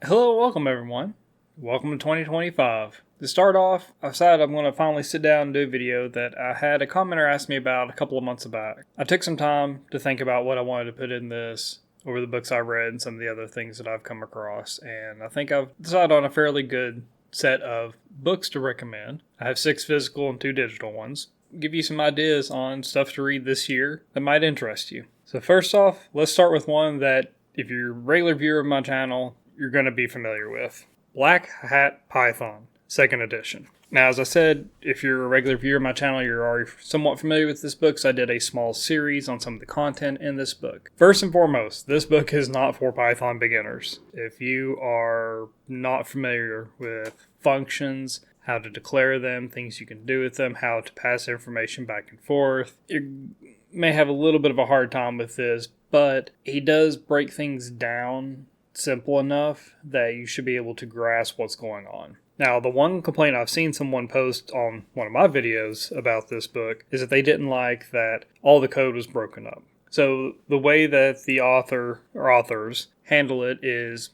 Hello, welcome everyone. Welcome to 2025. To start off, I decided I'm going to finally sit down and do a video that I had a commenter ask me about a couple of months back. I took some time to think about what I wanted to put in this over the books I've read and some of the other things that I've come across, and I think I've decided on a fairly good set of books to recommend. I have 6 physical and 2 digital ones. Give you some ideas on stuff to read this year that might interest you. So first off, let's start with one that if you're a regular viewer of my channel, you're going to be familiar with. Black Hat Python, 2nd edition. Now, as I said, if you're a regular viewer of my channel, you're already somewhat familiar with this book, so I did a small series on some of the content in this book. First and foremost, this book is not for Python beginners. If you are not familiar with functions, how to declare them, things you can do with them, how to pass information back and forth, you may have a little bit of a hard time with this, but he does break things down simple enough that you should be able to grasp what's going on. Now, the one complaint I've seen someone post on one of my videos about this book is that they didn't like that all the code was broken up. So the way that the author or authors handle it is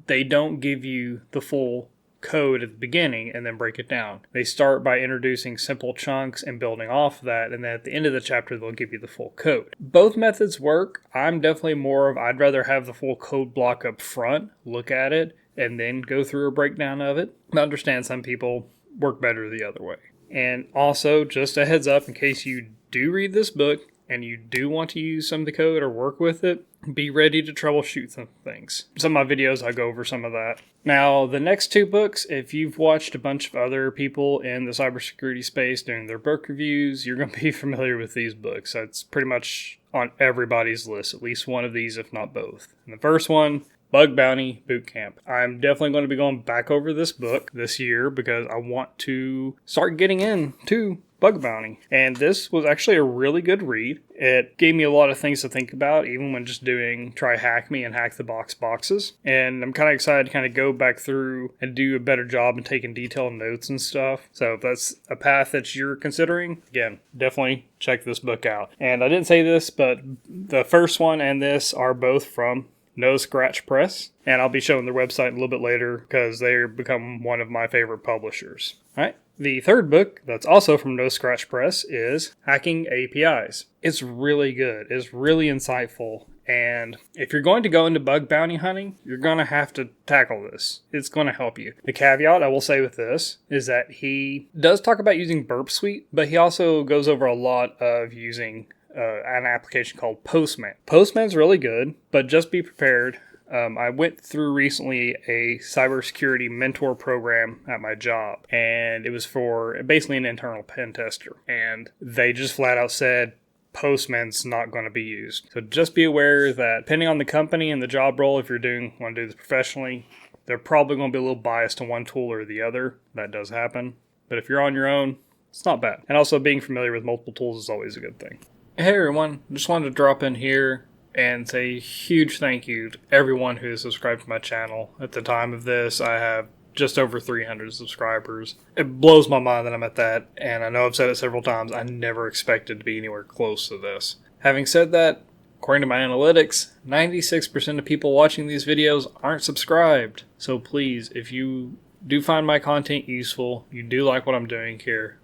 they don't give you the full code at the beginning and then break it down. They start by introducing simple chunks and building off of that, and then at the end of the chapter they'll give you the full code. Both methods work. I'm definitely more of I'd rather have the full code block up front, look at it, and then go through a breakdown of it. I understand some people work better the other way. And also, just a heads up, in case you do read this book and you do want to use some of the code or work with it, be ready to troubleshoot some things. Some of my videos, I go over some of that. Now, the next 2 books, if you've watched a bunch of other people in the cybersecurity space doing their book reviews, you're going to be familiar with these books. That's pretty much on everybody's list, at least one of these, if not both. And the first one, Bug Bounty Boot Camp. I'm definitely going to be going back over this book this year because I want to start getting into Bug Bounty. And this was actually a really good read. It gave me a lot of things to think about, even when just doing Try Hack Me and Hack the Box boxes. And I'm kind of excited to kind of go back through and do a better job in taking detailed notes and stuff. So if that's a path that you're considering, again, definitely check this book out. And I didn't say this, but the first one and this are both from No Scratch Press, and I'll be showing their website a little bit later because they've become one of my favorite publishers. All right. The third book that's also from No Scratch Press is Hacking APIs. It's really good. It's really insightful. And if you're going to go into bug bounty hunting, you're going to have to tackle this. It's going to help you. The caveat I will say with this is that he does talk about using Burp Suite, but he also goes over a lot of using an application called Postman. Postman's really good, but just be prepared. I went through recently a cybersecurity mentor program at my job, and it was for basically an internal pen tester. And they just flat out said, Postman's not going to be used. So just be aware that depending on the company and the job role, if you're want to do this professionally, they're probably going to be a little biased to one tool or the other. That does happen. But if you're on your own, it's not bad. And also being familiar with multiple tools is always a good thing. Hey everyone, just wanted to drop in here and say a huge thank you to everyone who has subscribed to my channel. At the time of this, I have just over 300 subscribers. It blows my mind that I'm at that, and I know I've said it several times, I never expected to be anywhere close to this. Having said that, according to my analytics, 96% of people watching these videos aren't subscribed. So please, if you do find my content useful, you do like what I'm doing here,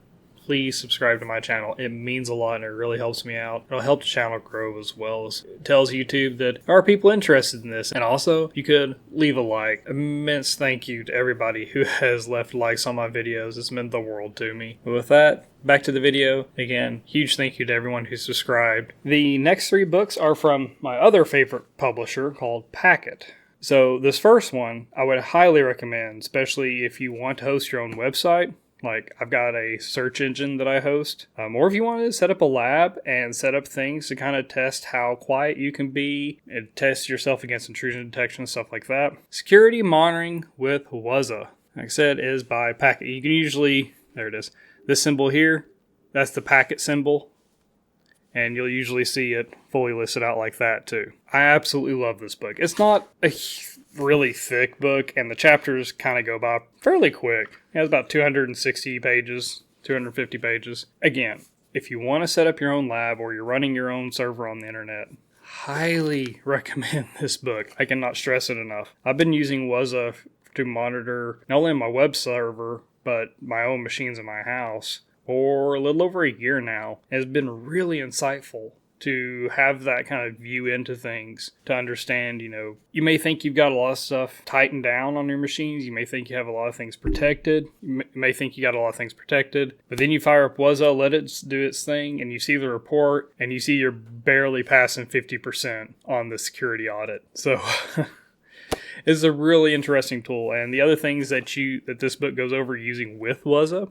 please subscribe to my channel. It means a lot and it really helps me out. It'll help the channel grow as well as it tells YouTube that there are people interested in this. And also, you could leave a like. Immense thank you to everybody who has left likes on my videos. It's meant the world to me. But with that, back to the video. Again, huge thank you to everyone who subscribed. The next 3 books are from my other favorite publisher called Packet. So this first one, I would highly recommend, especially if you want to host your own website. Like, I've got a search engine that I host. Or if you want to set up a lab and set up things to kind of test how quiet you can be and test yourself against intrusion detection, stuff like that. Security Monitoring with Wuzza, like I said, is by Packet. You can usually, there it is, this symbol here, that's the Packet symbol. And you'll usually see it fully listed out like that too. I absolutely love this book. It's not a really thick book, and the chapters kind of go by fairly quick. It has about 260 pages, 250 pages. Again, if you want to set up your own lab or you're running your own server on the internet, highly recommend this book. I cannot stress it enough. I've been using Wuzza to monitor not only my web server, but my own machines in my house for a little over a year now. It's been really insightful to have that kind of view into things, to understand, you may think you've got a lot of stuff tightened down on your machines. You may think you have a lot of things protected. You may think you got a lot of things protected, but then you fire up Wuzza, let it do its thing, and you see the report, and you see you're barely passing 50% on the security audit. So it's a really interesting tool. And the other things that this book goes over using with Wuzza,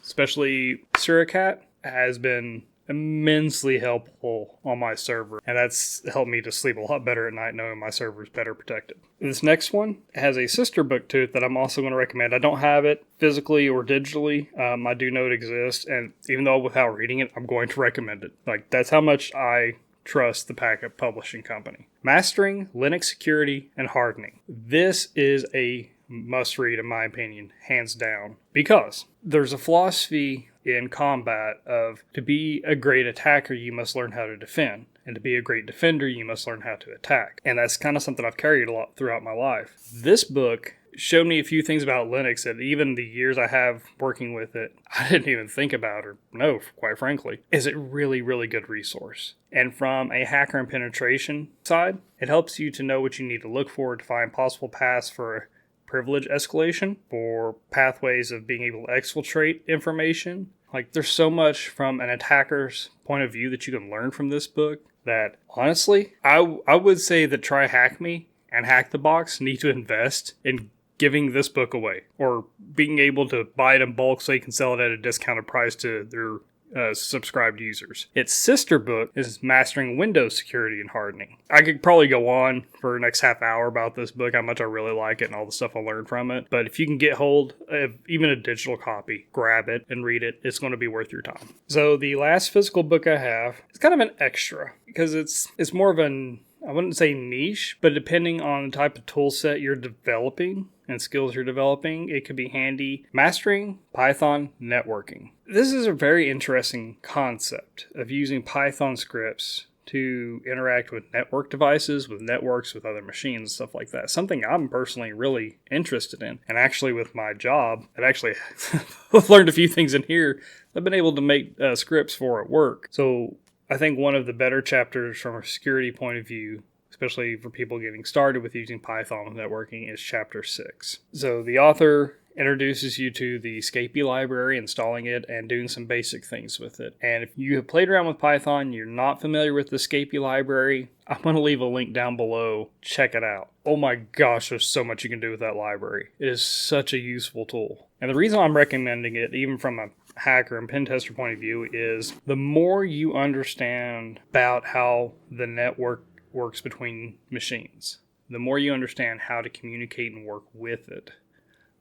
especially Suricat, has been immensely helpful on my server, and that's helped me to sleep a lot better at night knowing my server is better protected. This next one has a sister book to it that I'm also going to recommend. I don't have it physically or digitally. I do know it exists, and even though without reading it, I'm going to recommend it. That's how much I trust the Packet Publishing Company. Mastering Linux Security and Hardening. This is a must read in my opinion, hands down, because there's a philosophy in combat of to be a great attacker, you must learn how to defend. And to be a great defender, you must learn how to attack. And that's kind of something I've carried a lot throughout my life. This book showed me a few things about Linux that even the years I have working with it, I didn't even think about or know, quite frankly. Is it really, really good resource? And from a hacker and penetration side, it helps you to know what you need to look for to find possible paths for privilege escalation, for pathways of being able to exfiltrate information. There's so much from an attacker's point of view that you can learn from this book that, honestly, I would say that Try Hack Me and Hack the Box need to invest in giving this book away, or being able to buy it in bulk so you can sell it at a discounted price to their subscribed users. Its sister book is Mastering Windows Security and Hardening. I could probably go on for the next half hour about this book, how much I really like it and all the stuff I learned from it. But if you can get hold of even a digital copy, grab it and read it. It's going to be worth your time. So the last physical book I have is kind of an extra, because it's more of I wouldn't say niche, but depending on the type of tool set you're developing and skills you're developing, it could be handy. Mastering Python Networking. This is a very interesting concept of using Python scripts to interact with network devices, with networks, with other machines, stuff like that. Something I'm personally really interested in. And actually with my job, I've learned a few things in here I've been able to make scripts for at work. So I think one of the better chapters from a security point of view, especially for people getting started with using Python with networking, is chapter 6. So the author introduces you to the Escapee library, installing it, and doing some basic things with it. And if you have played around with Python, you're not familiar with the Escapee library, I'm going to leave a link down below. Check it out. Oh my gosh, there's so much you can do with that library. It is such a useful tool. And the reason I'm recommending it, even from a hacker and pen tester point of view, is the more you understand about how the network works between machines, the more you understand how to communicate and work with it,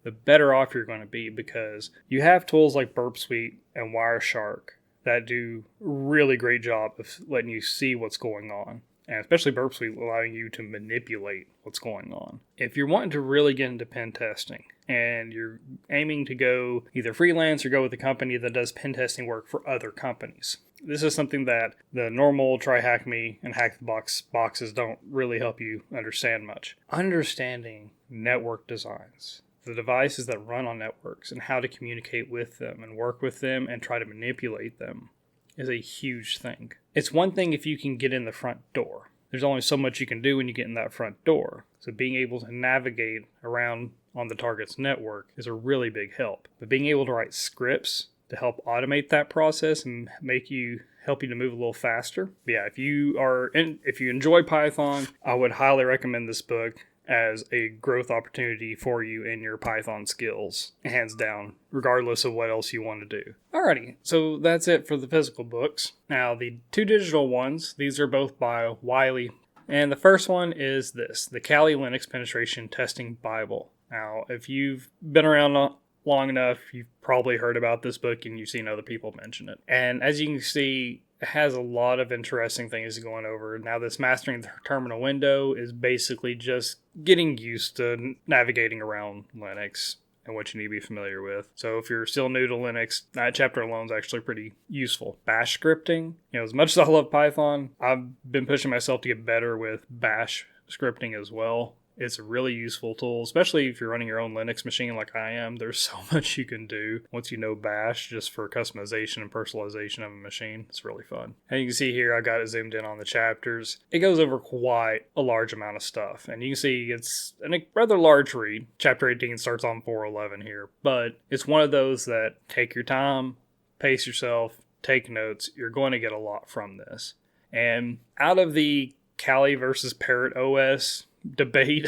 the better off you're going to be, because you have tools like Burp Suite and Wireshark that do a really great job of letting you see what's going on. And especially Burp Suite allowing you to manipulate what's going on. If you're wanting to really get into pen testing and you're aiming to go either freelance or go with a company that does pen testing work for other companies, this is something that the normal Try Hack Me and Hack the Box boxes don't really help you understand much. Understanding network designs, the devices that run on networks, and how to communicate with them and work with them and try to manipulate them is a huge thing. It's one thing if you can get in the front door. There's only so much you can do when you get in that front door. So being able to navigate around on the target's network is a really big help. But being able to write scripts to help automate that process and help you to move a little faster. But yeah, if you enjoy Python, I would highly recommend this book as a growth opportunity for you in your Python skills, hands down, regardless of what else you want to do. Alrighty, so that's it for the physical books. Now, the 2 digital ones, these are both by Wiley. And the first one is this, the Kali Linux Penetration Testing Bible. Now, if you've been around long enough, you've probably heard about this book and you've seen other people mention it. And as you can see, it has a lot of interesting things going over. Now, this Mastering the Terminal window is basically just getting used to navigating around Linux and what you need to be familiar with. So if you're still new to Linux, that chapter alone is actually pretty useful. Bash scripting, as much as I love Python, I've been pushing myself to get better with Bash scripting as well. It's a really useful tool, especially if you're running your own Linux machine like I am. There's so much you can do once you know Bash just for customization and personalization of a machine. It's really fun. And you can see here, I got it zoomed in on the chapters. It goes over quite a large amount of stuff. And you can see it's a rather large read. Chapter 18 starts on 411 here. But it's one of those that take your time, pace yourself, take notes. You're going to get a lot from this. And out of the Kali versus Parrot OS debate,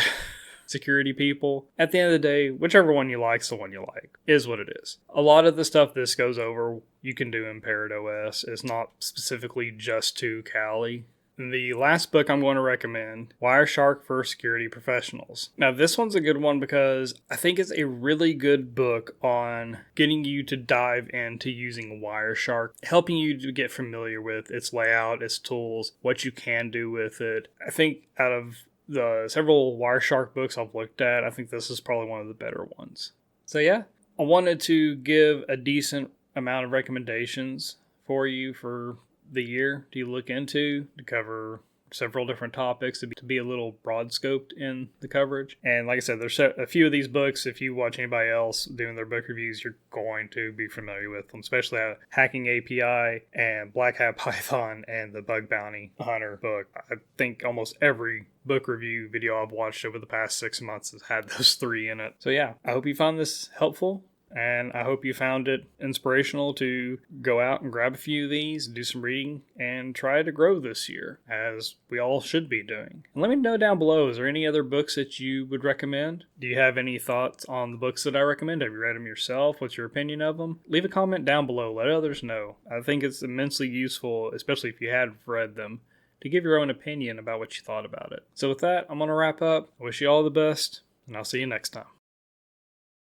security people, at the end of the day, whichever one you like is the one you like, is what it is. A lot of the stuff this goes over you can do in Parrot OS. It's not specifically just to Kali. The last book I'm going to recommend, Wireshark for Security Professionals. Now, this one's a good one because I think it's a really good book on getting you to dive into using Wireshark, helping you to get familiar with its layout, its tools, what you can do with it. I think out of the several Wireshark books I've looked at, I think this is probably one of the better ones. So yeah, I wanted to give a decent amount of recommendations for you for the year to look into, to cover several different topics, to be a little broad scoped in the coverage. And like I said, there's a few of these books, if you watch anybody else doing their book reviews, you're going to be familiar with them, especially Hacking API and Black Hat Python and the Bug Bounty Hunter book. I think almost every book review video I've watched over the past 6 months has had those three in it. So yeah, I hope you found this helpful. And I hope you found it inspirational to go out and grab a few of these, do some reading, and try to grow this year, as we all should be doing. And let me know down below, is there any other books that you would recommend? Do you have any thoughts on the books that I recommend? Have you read them yourself? What's your opinion of them? Leave a comment down below. Let others know. I think it's immensely useful, especially if you had read them, to give your own opinion about what you thought about it. So with that, I'm going to wrap up. I wish you all the best, and I'll see you next time.